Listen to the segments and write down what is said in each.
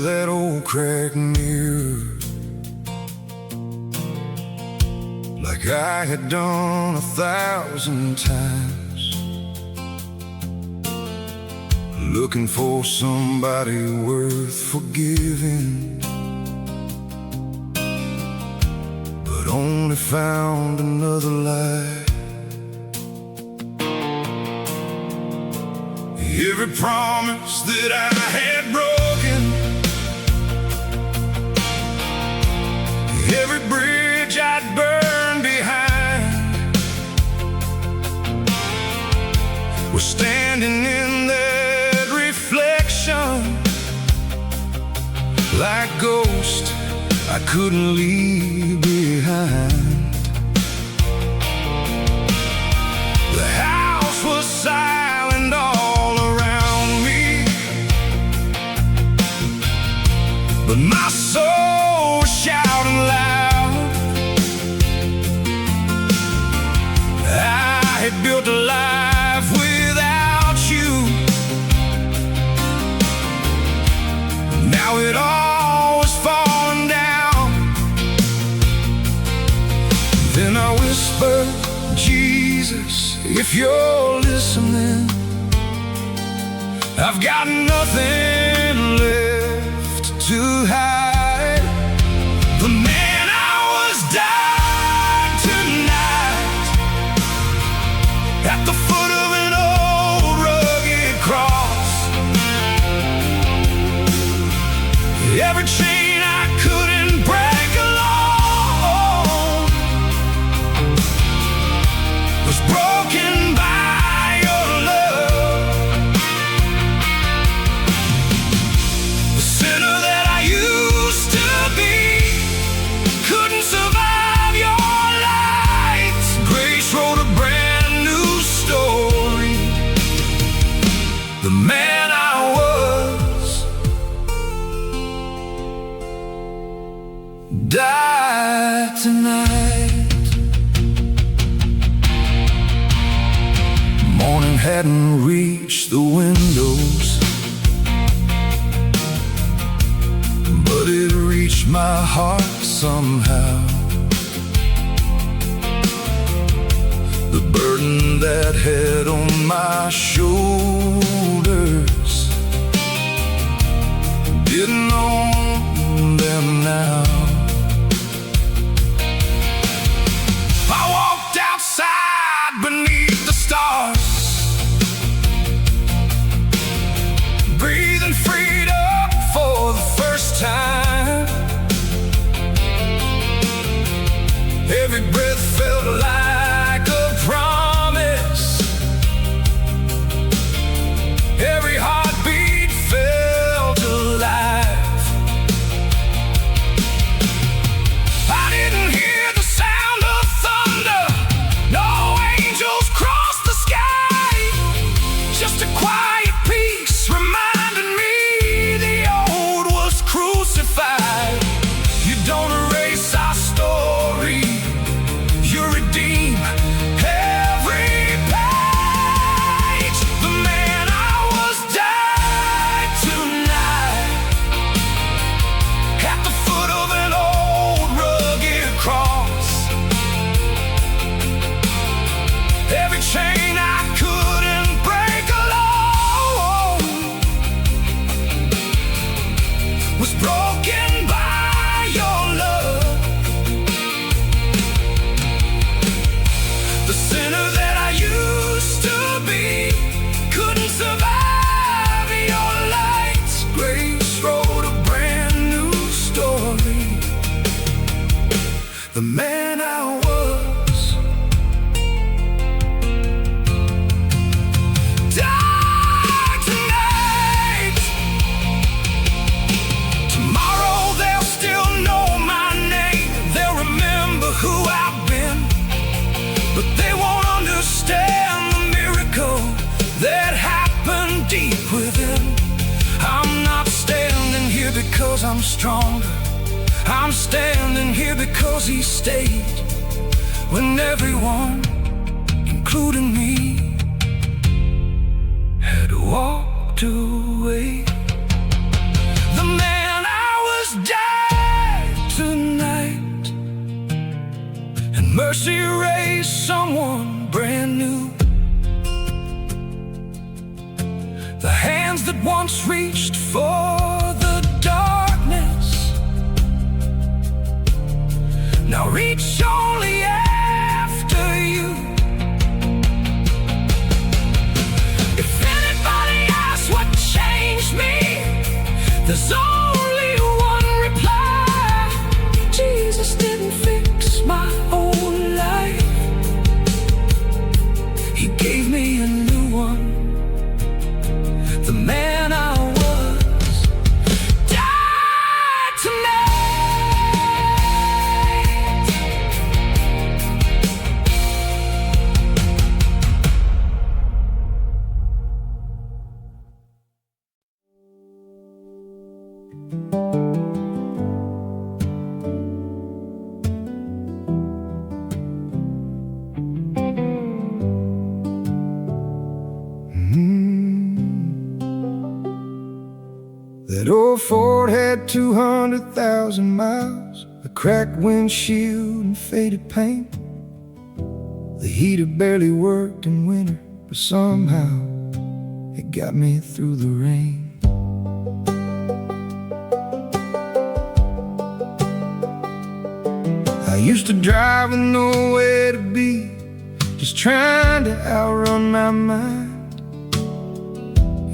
that old cracked mirror, like I had done 1,000 times, looking for somebody worth forgiving, but only found another lie. Every promise that I had broken, every bridge I'd burned behind, was standing in that reflection, like ghosts I couldn't leave behind. The house was silent all around me, but my soul was shouting loud. I had built a life without you, now it all was falling down. Then I whispered, Jesus, if you're listening, I've got nothing left to hide. The man I was died tonight, at the foot of an old rugged cross. Every chain I couldn't break alone was broken by your love. The sinner that I used to be couldn't survive your light. Grace wrote a brand new story. The man I was died tonight. Morning hadn't reached the windows, but it reached my heart somehow. The burden that had on my shoulders didn't own them now. I walked outside beneath the stars, breathing freedom for the first time. Every breath felt like a promise, every heartbeat felt alive. I didn't hear the sound of thunder, no angels crossed the sky, just a quiet peace reminding me the old was crucified. You don't erase our story, you redeem every page. The man I was died tonight, at the foot of an old rugged cross. Every chain I couldn't break alone was broken by your love. The sinner that I used to be couldn't survive your light. Grace wrote a brand new story. The man I was died tonight. Tomorrow they'll still know my name, they'll remember who I've been, but they won't understand the miracle that happened deep within. I'm not standing here because I'm stronger, I'm standing here because he stayed when everyone, including me, had walked away. The man someone brand new. The hands that once reached for the darkness now reach only after you. If anybody asks what changed me, there's only one reply: Jesus didn't fix my whole life. He gave me a new one. The man I was died tonight. That old Ford had 200,000 miles, a cracked windshield and faded paint. The heater barely worked in winter, but somehow it got me through the rain. I used to drive with nowhere to be, just trying to outrun my mind.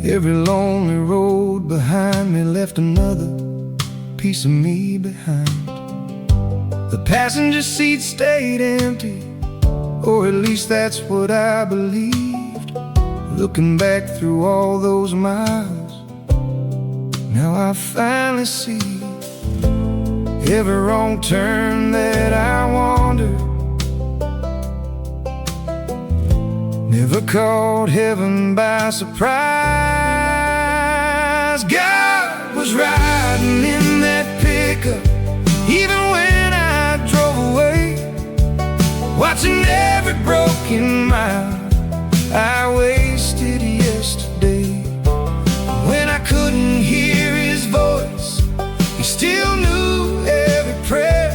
Every lonely road behind me left another piece of me behind. The passenger seat stayed empty, or at least that's what I believed. Looking back through all those miles, now I finally see every wrong turn that I wandered. Never caught heaven by surprise. God was riding in that pickup, even when I drove away, watching every broken mile I wasted yesterday. When I couldn't hear His voice, He still knew every prayer.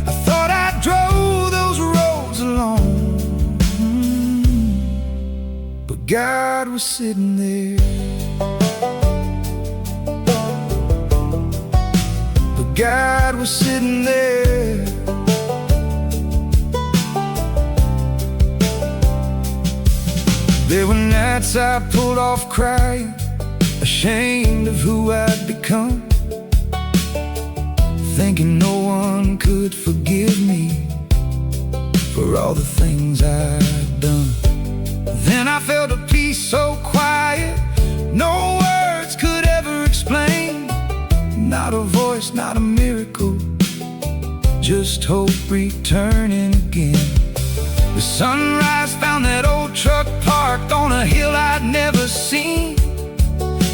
I thought I drove those roads alone, but God was sitting there. But God was sitting there. There were nights I pulled off crying, ashamed of who I'd become, thinking no one could forgive me for all the things I'd done. Then I felt a peace so quiet no words could ever explain. Not a voice, not a miracle, just hope returning again. The sunrise found that old truck parked on a hill I'd never seen.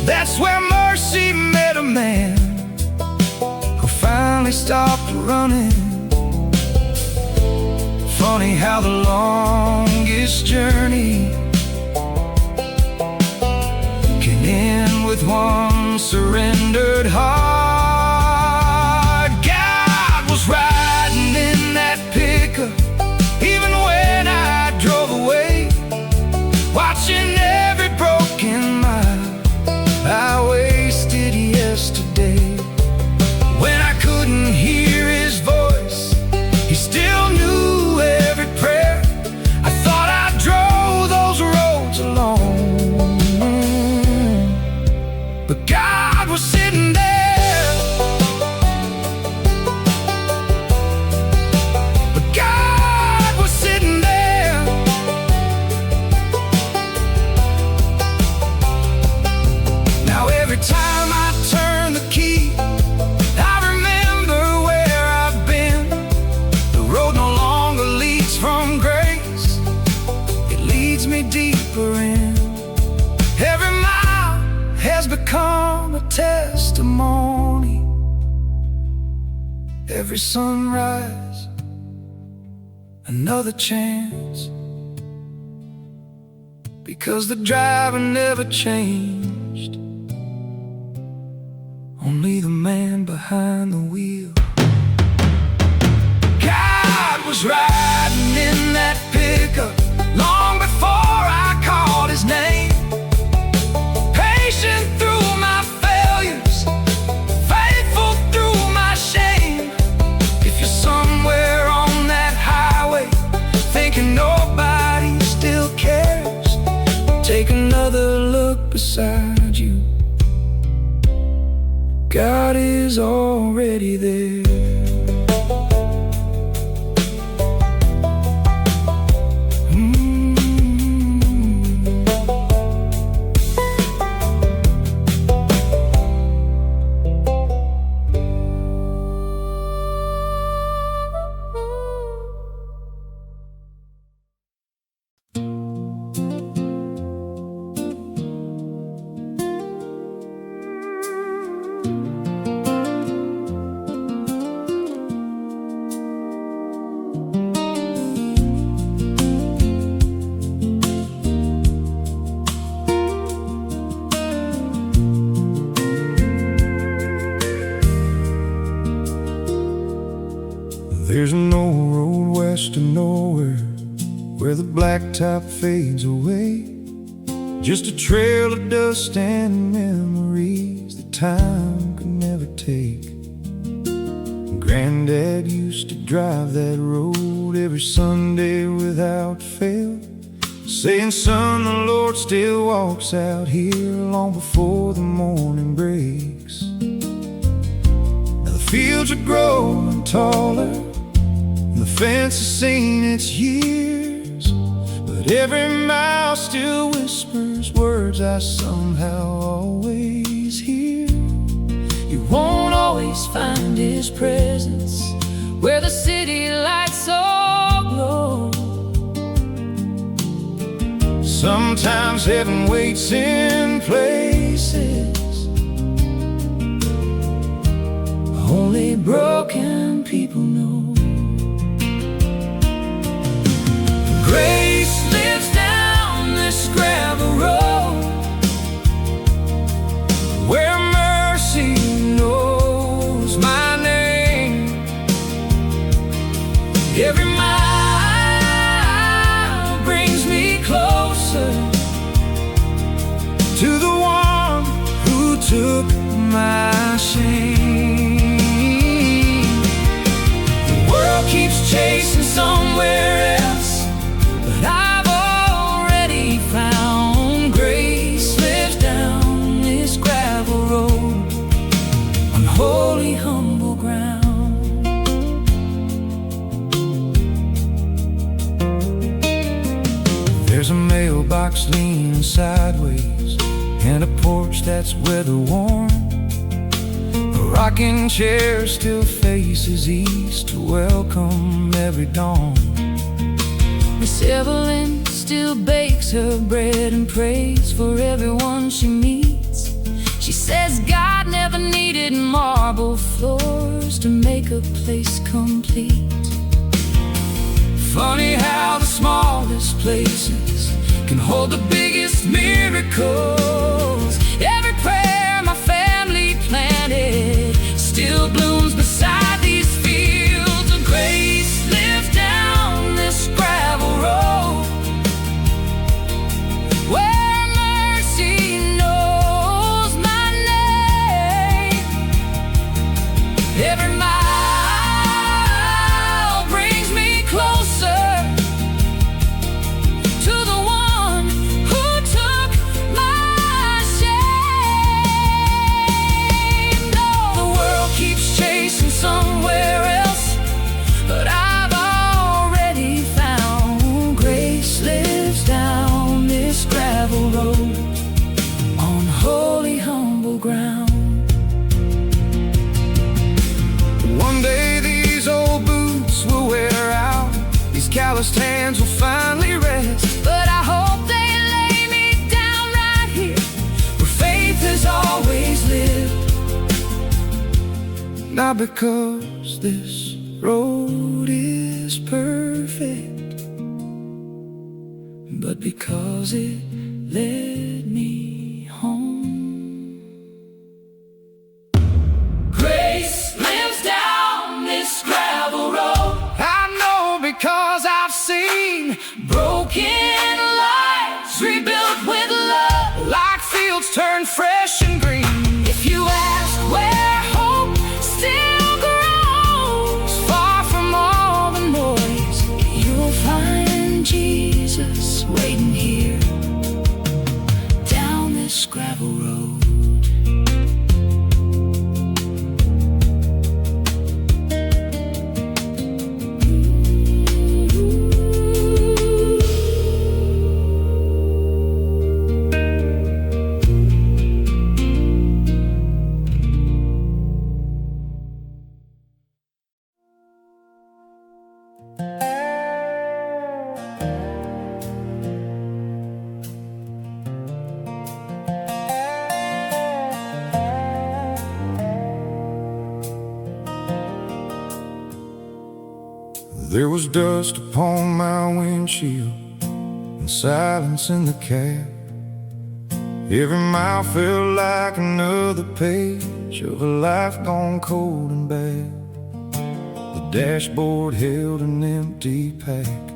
That's where mercy met a man who finally stopped running. Funny how the longest journey can end with one surrendered heart. God was riding in that pickup, even when I drove away, watching every broken mile I wasted yesterday. When I couldn't hear His voice, He still knew every prayer. I thought I drove those roads alone, but God was sitting there. But God was sitting there. Now every time I turn the key, I remember where I've been. The road no longer leads from grace, it leads me deeper in. Every mile has become a testimony, every sunrise another chance, because the driver never changed, only the man behind the wheel. God was riding in that pickup long before I called his name. Patient through my failures, faithful through my shame. If you're somewhere on that highway thinking nobody still cares, take another look beside you. God is already there. There's no road west of nowhere where the blacktop fades away. Just a trail of dust and memories that time could never take. Granddad used to drive that road every Sunday without fail, saying, son, the Lord still walks out here long before the morning breaks. Now the fields are growing taller, the fence has seen its years, but every mile still whispers words I somehow always hear. You won't always find his presence where the city lights all glow. Sometimes heaven waits in places only broken people know. Grace lives down this gravel road where mercy knows my name. Every mile brings me closer to the one who took my shame. The world keeps chasing somewhere else, but I've already found grace lives down this gravel road on holy, humble ground. There's a mailbox leaning sideways and a porch that's weather worn. A rocking chair still faces east to welcome every dawn. Miss Evelyn still bakes her bread and prays for everyone she meets. She says God never needed marble floors to make a place complete. Funny how the smallest places can hold the biggest miracles. Every prayer my family planted still blooms beside these fields of grace. Lives down this gravel road where mercy knows my name. every mile brings me closer To the one who took my shame. No, The world keeps chasing somewhere else, but I've already found grace lives down this gravel road on holy, humble ground. one day these old boots will wear out, these calloused hands will finally rest. But I hope they lay me down right here Where faith has always lived, not because this road is perfect, but because it led me home. grace lives down this gravel road. I know There was dust upon my windshield and silence in the cab. Every mile felt like another page of a life gone cold and bad. The dashboard held an empty pack,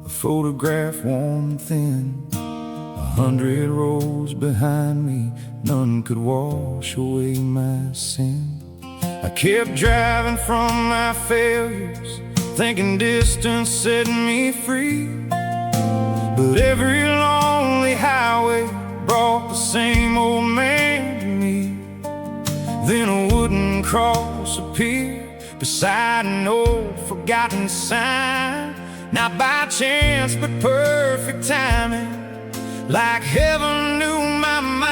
a photograph worn thin. 100 rows behind me, none could wash away my sin. I kept driving from my failures, thinking distance set me free. But every lonely highway brought the same old man to me. Then a wooden cross appeared beside an old forgotten sign. Not by chance but perfect timing, like heaven knew my mind.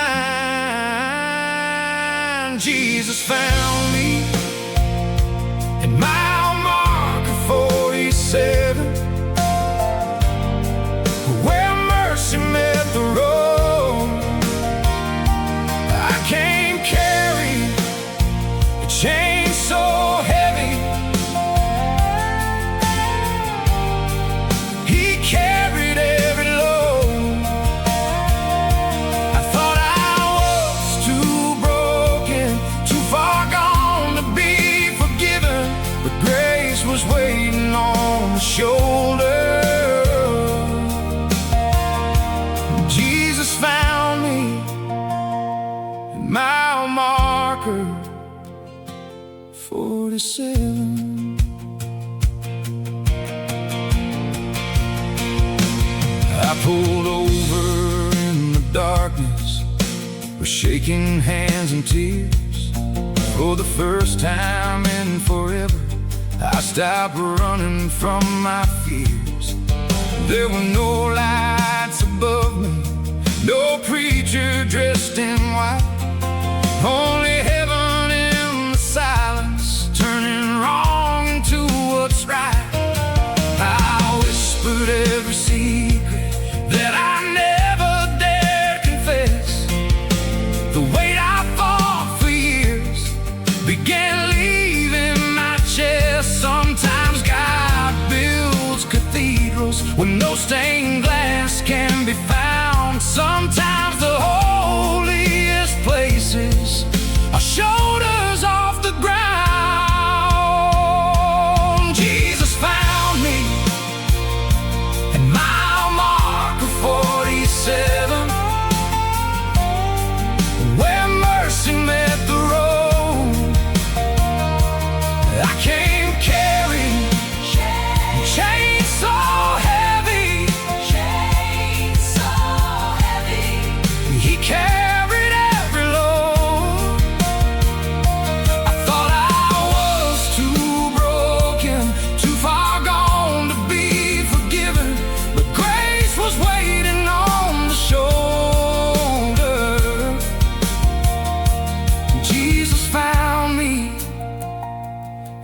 Jesus found me at mile marker 47, where mercy met the road. I came carrying a chain so heavy, he carried every load. I thought I was too broken, too far gone to be forgiven, but grace was waiting on the shoulder. Jesus found me at mile marker 47. I pulled over in the darkness with shaking hands and tears. For the first time in forever, I stopped running from my fears. There were no lights above me, no preacher dressed in white, only heaven in the silence, turning wrong into what's right. I whispered every secret that I never dared confess. The weight I fought for years began leaving my chest. Sometimes God builds cathedrals where no stained glass can be found. Sometimes the holiest places are shoulders off the ground. Jesus found me at mile marker 47, where mercy met the road. I came carrying chains so heavy, he carried every load. I thought I was too broken, too far gone to be forgiven, but grace was waiting on the shoulder. Jesus found me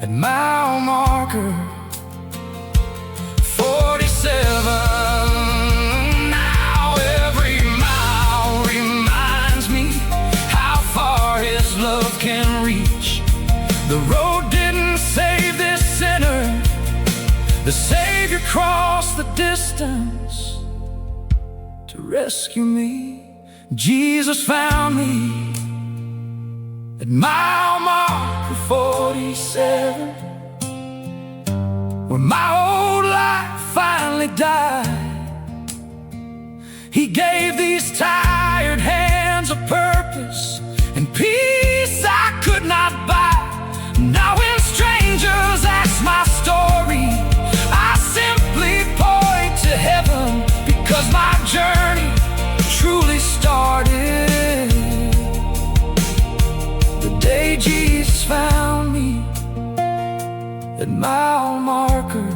at mile marker 47. Now every mile reminds me how far his love can reach. The road didn't save this sinner, the Savior crossed the distance to rescue me. Jesus found me at mile marker 47, where my old life finally died. He gave these tired hands a purpose and peace I could not buy. Now when strangers ask my story, I simply point to heaven, because my journey truly started the day Jesus found me at mile marker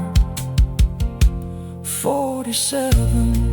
47.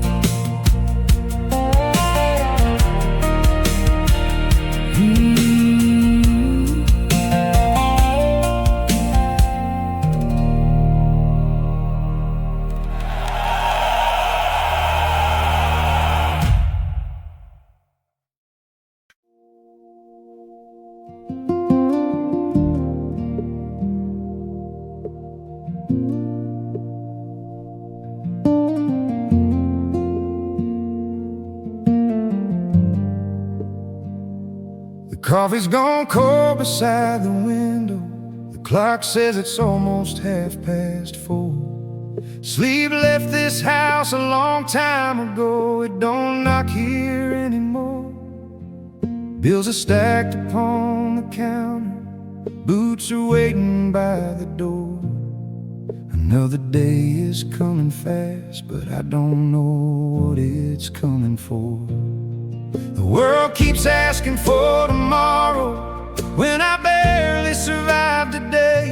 coffee's gone cold beside the window. The clock says it's almost 4:30. Sleep left this house a long time ago. It don't knock here anymore. Bills are stacked upon the counter. Boots are waiting by the door. Another day is coming fast, but I don't know what it's coming for. The world keeps asking for tomorrow, when I barely survived today.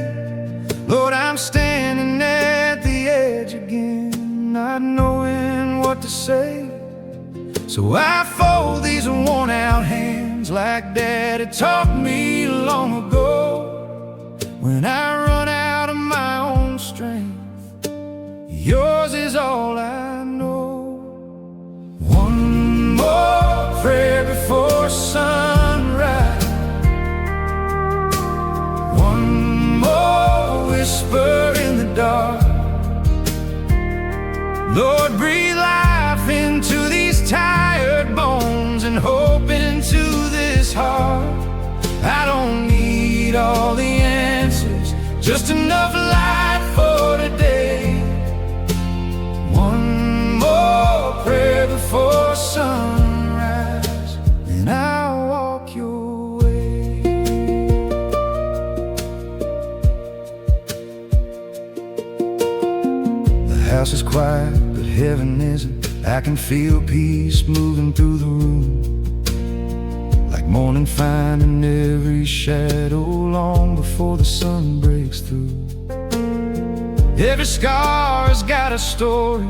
Lord, I'm standing at the edge again, not knowing what to say. So I fold these worn-out hands like Daddy taught me long ago. When I run out of my own strength, yours is all I know. One more prayer before sunrise, one more whisper in the dark. Lord, breathe life into these tired bones and hope into this heart. I don't need all the answers, just enough light for today. One more prayer before sunrise, and I'll walk your way. The house is quiet, but heaven isn't. I can feel peace moving through the room, like morning finding every shadow long before the sun breaks through. Every scar's got a story,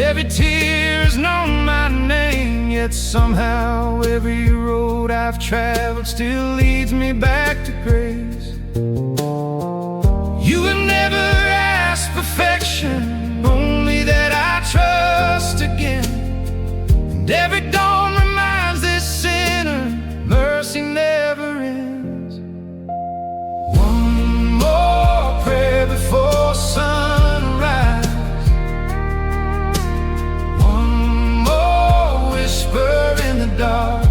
every tear's known my name. Yet somehow every road I've traveled still leads me back to grace. You have never asked perfection, only that I trust again. And every dawn reminds this sinner, mercy never ends. One more prayer before sunrise, one more whisper in the dark.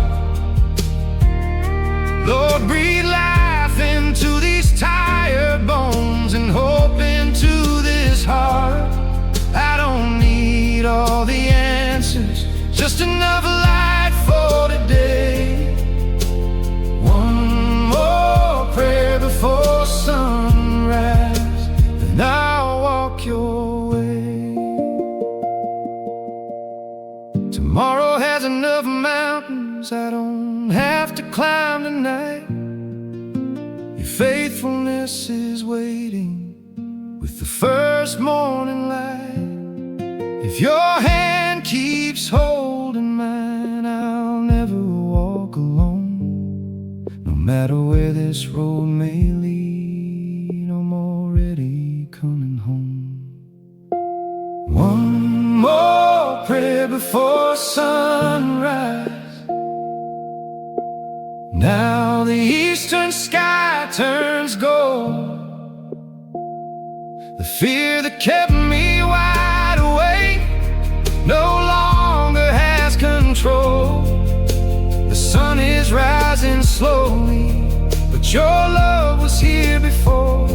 Lord, breathe life into these tired bones and hope into this heart. I don't need all the answers, just enough light for today. One more prayer before sunrise, and I'll walk your way. Tomorrow has enough mountains I don't have to climb tonight. Your faithfulness is waiting with the first morning light. If your hand keeps holding mine, I'll never walk alone. No matter where this road may lead, I'm already coming home. One more prayer before sunrise. Now the eastern sky turns gold. The fear that kept me wide awake no longer has control. The sun is rising slowly, but your love was here before.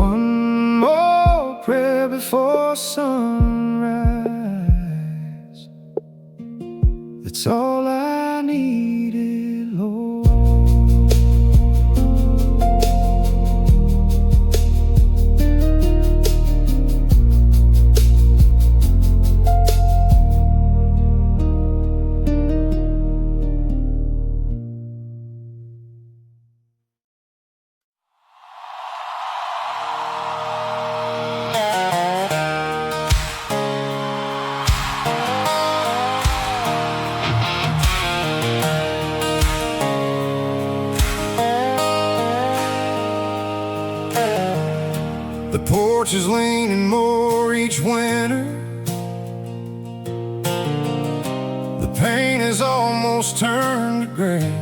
One more prayer before sunrise, that's all I needed, Lord. The porch is leaning more each winter. The paint has almost turned to gray.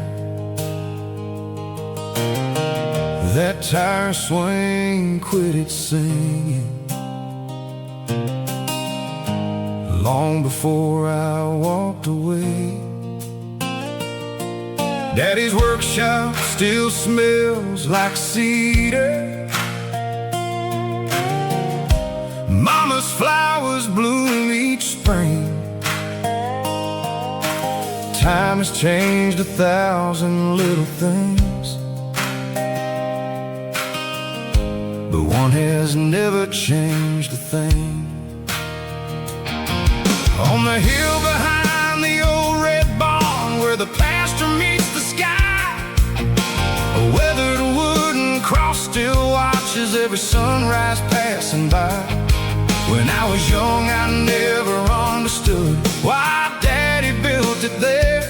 That tire swing quit its singing long before I walked away. Daddy's workshop still smells like cedar. Mama's flowers bloom each spring. Time has changed 1,000 little things, but one has never changed a thing. On the hill behind the old red barn, where the pasture meets the sky, a weathered wooden cross still watches every sunrise passing by. When I was young, I never understood why Daddy built it there.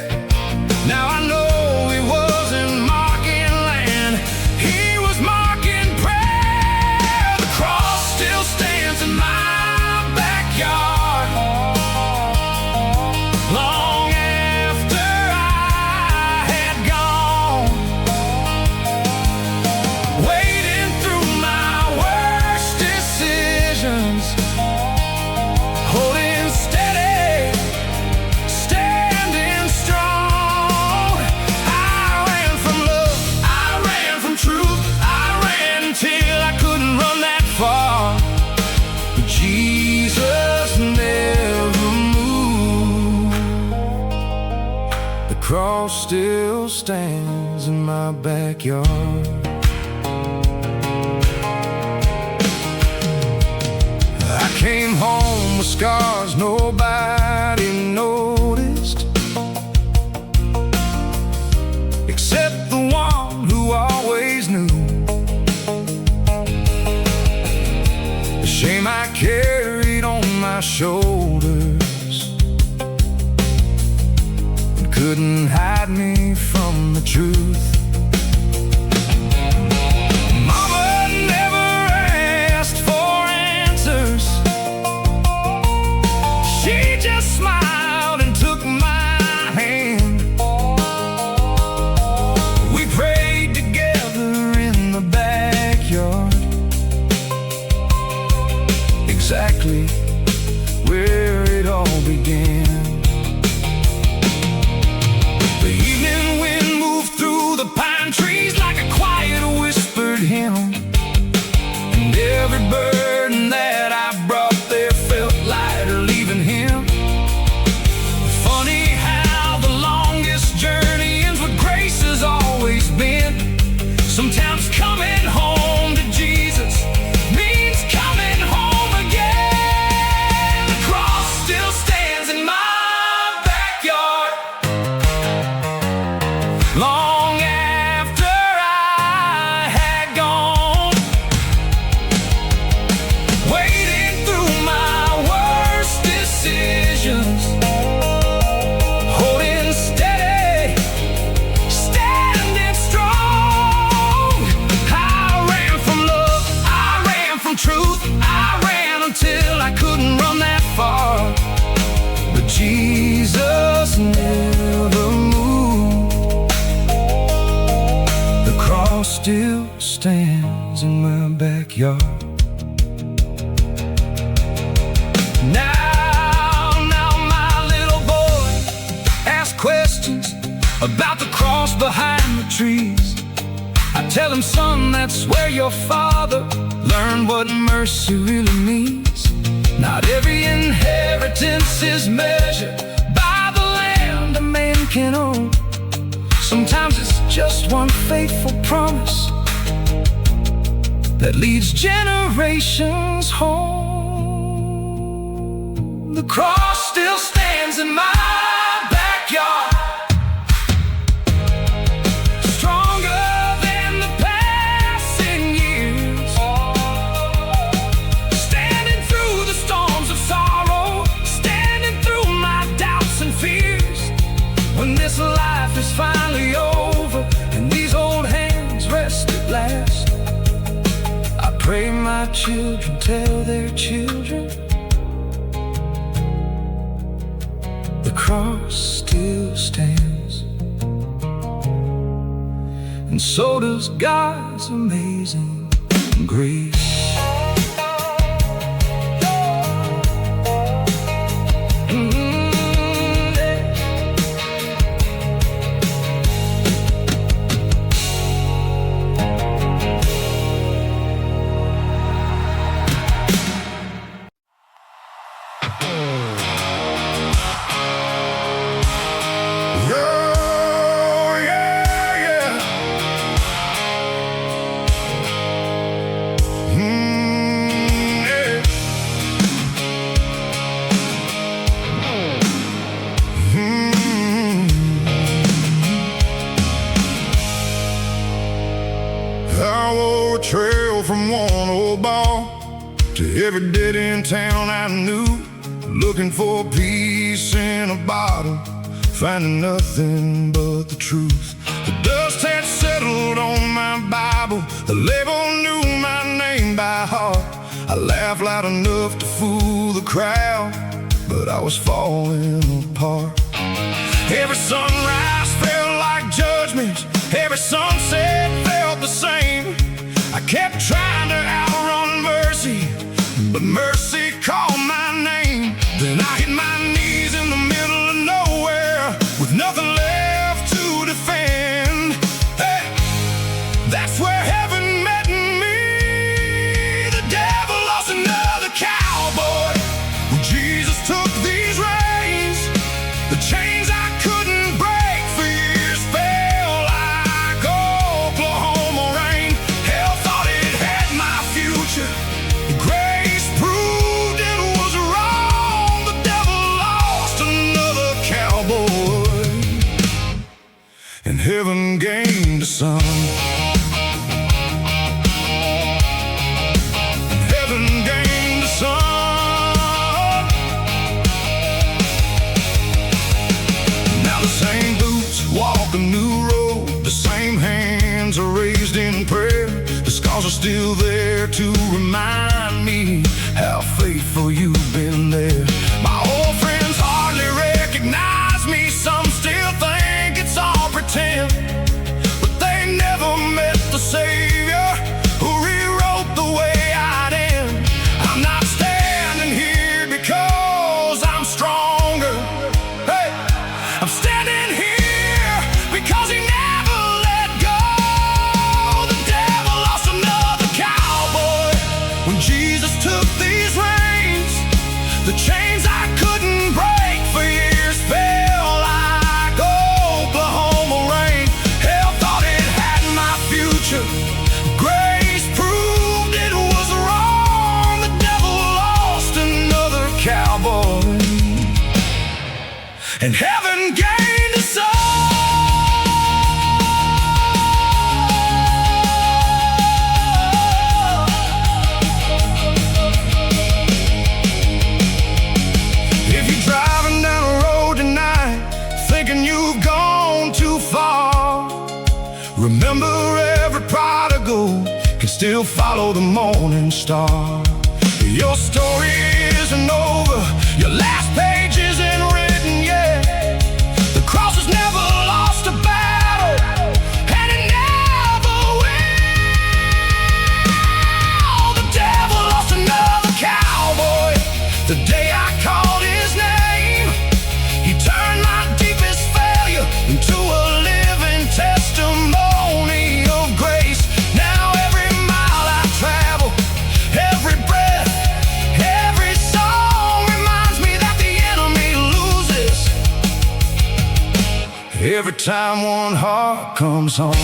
Now I know he wasn't marking land, he was marking prayer. The cross still stands in my backyard, long after I had gone, wading through my worst decisions, holding steady, standing strong. I ran from love, I ran from truth, I ran until I couldn't run that far. But Jesus never moved. The cross still stands in my backyard. I came home with scars nobody noticed, except the one who always knew. The shame I carried on my shoulders and couldn't hide me from the truth. Mama never asked for answers, she just smiled and took my hand. We prayed together in the backyard, exactly where it all began. The evening wind moved through the pine trees like a quiet whispered hymn, and every burden that I brought there felt lighter leaving him. Funny how the longest journey ends with grace has always been. Sometimes coming home to Jesus means coming home again. The cross still stands in my backyard, long after I had gone, wading through my worst decisions, holding steady, standing strong. I ran from love, I ran from truth, I ran until I couldn't run that far. But Jesus never moved. The cross still stands in my backyard. Now my little boy asks questions about the cross behind the trees. I tell him, son, that's where your father learned what mercy really means. Not every inheritance is measured by the land a man can own. Sometimes it's just one faithful promise that leads generations home. The cross still stands in my backyard, stronger than the passing years, standing through the storms of sorrow, standing through my doubts and fears. When this life is finally over and these old hands rest at last, I pray my children tell their children the cross still stands, and so does God's amazing grace. wore a trail from one old bar to every dead-end town I knew, looking for peace in a bottle, finding nothing but the truth. The dust had settled on my Bible, the label knew my name by heart. I laughed loud enough to fool the crowd, but I was falling apart. Every sunrise felt like judgment, every sunset felt the same. I kept trying to outrun mercy, but mercy called my name. Then I hit my knees in the middle of nowhere with nothing left to defend. Hey, that's where heaven met me. The devil lost another cowboy when Jesus took these reins. The chains I couldn't break for years fell like Oklahoma rain. Hell thought it had my future. Grace proved it was wrong. The devil lost another cowboy, and heaven gained a son. Heaven gained a son. Now the same boots walk a new road, the same hands are raised in prayer. The scars are still there to remind me how faithful you've been there. My old friends hardly recognize me, some still think it's all pretend, but they never met the Savior who rewrote the way I'd end. I'm not standing here because I'm stronger. Hey, I'm standing here because He never let go. The devil lost another cowboy when Jesus took these reins. The chains I couldn't break for years fell like Oklahoma rain. Hell thought it had my future. Grace proved it was wrong. The devil lost another cowboy, and heaven gained a son. If you're driving down a road tonight thinking you've gone too far, remember every prodigal can still follow the morning star. Your story isn't over, your last page isn't written yet. The cross has never lost a battle, and it never will. The devil lost another cowboy the day I called His name. He turned my deepest failure into a living testimony of grace. Now every mile I travel, every breath, every song reminds me that the enemy loses every time one heart comes home.